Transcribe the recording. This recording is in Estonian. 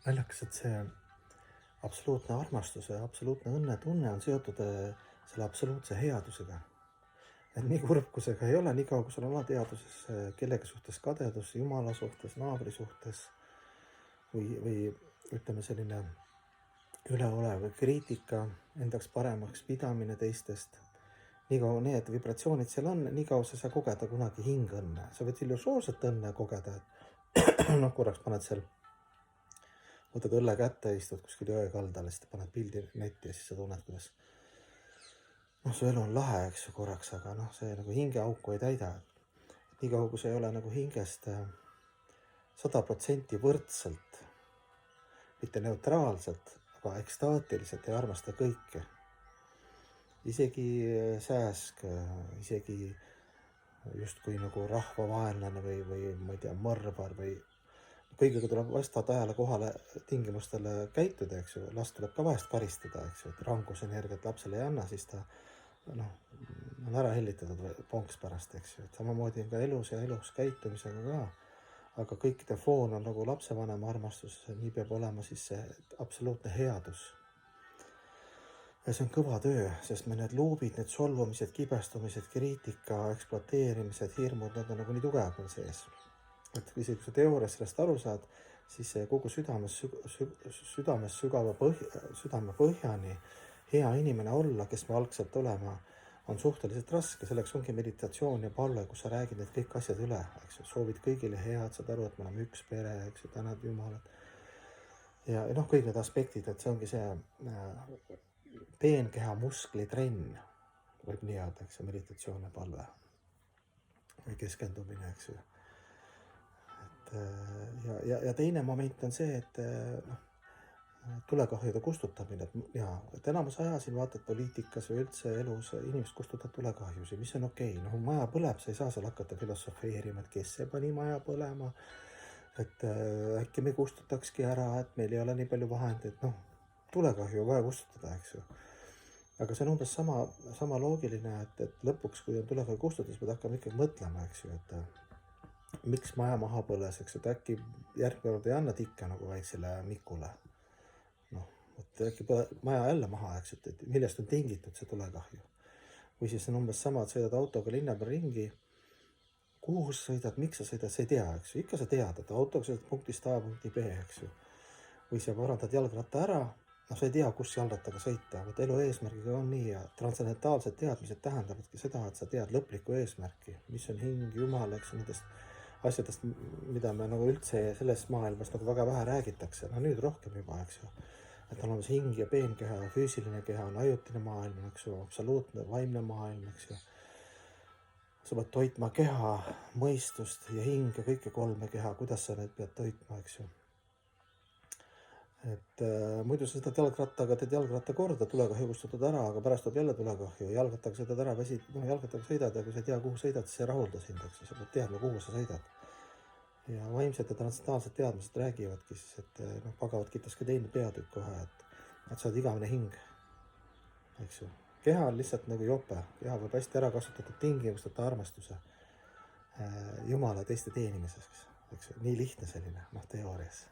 naljakas, et see absoluutne armastus ja absoluutne õnnetunne on seotud selle absoluutse headusega. Et nii kurb, kui see ka ei ole, nii kaua, kui sul on alateadvuses kellegi suhtes kadedus, jumala suhtes, naabri suhtes või ütleme, selline üleolev kriitika, endaks paremaks pidamine teistest. Nii kaua need vibratsioonid seal on, nii kaua sa ei saa kogeda kunagi hingõnne. Sa võid illusoorset õnne kogeda, et noh, korraks paned seal, võtad õlle kätte, istud kuskil jõe kaldal, siis paned pildi netti ja siis sa tunned, kuidas noh, su elu on lahe, eks ju, korraks, aga noh, see nagu hingeauku ei täida. Nii kaua, kui see ei ole nagu hingest 100% võrdselt, mitte neutraalselt, aga ekstaatiliselt ei armasta kõike. Isegi sääsk, isegi justkui nagu rahvavaenlane või ma ei tea, mõrvar või kõigega tuleb vastavalt ajale kohale tingimustele käituda, eks ju. Last tuleb ka vahest karistada, eks ju, et rangusenergiat lapsele ei anna, siis ta noh, on ära hellitatud ponks pärast, eks ju. Et samamoodi on ka elus ja elus käitumisega ka. Aga kõikide foon on nagu lapsevanema armastus, nii peab olema siis see absoluutne headus. Ja see on kõva töö, sest me need luubid, need solvumised, kibestumised, kriitika, ekspluateerimised, hirmud, nad on nagu nii tugevad meil sees. Et isegi kui sa teoorias sellest aru saad, siis kogu südames südame põhjani hea inimene olla, kes me algselt olema, on suhteliselt raske. Selleks ongi meditatsioon ja palve, kus sa räägid need kõik asjad üle, eks ju. Soovid kõigile head, saad aru, et me oleme üks pere, eks ju, tänad Jumalat. Ja noh, kõik need aspektid, et see ongi see peenkeha musklitrenn, võib nii öelda, eks ju, meditatsioon ja palve või keskendumine, eks ju. Ja teine moment on see, et noh, tulekahjude kustutamine, et enamus aja siin vaatad poliitikas või üldse elus inimest kustutab tulekahjusi, mis on okei. Noh, maja põleb, sa ei saa seal hakata filosofeerima, et kes see pani maja põlema, et äkki me kustutakski ära, et meil ei ole nii palju vahendeid, noh, tulekahju vaja kustutada, eks ju. Aga see on umbes sama loogiline, et lõpuks, kui on tulekahju kustutada, siis pead hakkama ikkagi mõtlema, eks ju, et miks maja maha põles, eks, et äkki järgmine kord ei anna tikka nagu väiksele Mikule. Noh, et äkki maja jälle maha, eks, et millest on tingitud see tulekahju. Või siis on umbes sama, et sõidad autoga linna peal ringi, kuhu sa sõidad, miks sa sõidad, sa ei tea, eks ju. Ikka sa tead, et autoga sõidad punktist A punkti B, eks ju. Või sa parandad jalgratta ära, noh, sa ei tea, kus jalgrattaga sõita, aga elu eesmärgiga on nii ja transcendentaalsed teadmised tähendavadki seda, et sa tead lõplikku eesmärki, mis on hing, Jumal, eks, nendest asjadest, mida me nagu üldse selles maailmas nagu väga vähe räägitakse. No nüüd rohkem juba, eks ju. Et on olemas hing ja peenkeha ja füüsiline keha on ajutine maailm, eks ju, absoluutne vaimne maailm, eks ju. Sa pead toitma keha, mõistust ja hinge, kõike kolme keha, kuidas sa need pead toitma, eks ju. Et muidu sa sõidad jalgrattaga, teed jalgratta korda, tulekahju kustutad ära, aga pärast tuleb jälle tulekahju. Jalgrattaga sõidad ära, jalgrattaga sõidad ja kui sa ei tea, kuhu sõidad, siis ei rahulda sind, eks ju. Sa pead teadma, kuhu sa sõidad. Ja vaimsed ja transcendentaalsed teadmised räägivadki siis, et noh, Bhagavad Gitas ka teine peatükk kohe, et sa oled igavene hing, eks ju. Keha on lihtsalt nagu jope, keha võib hästi ära kasutatud tingimusteta armastuse Jumala teiste teenimiseks, eks ju. Nii lihtne selline, noh, teoorias.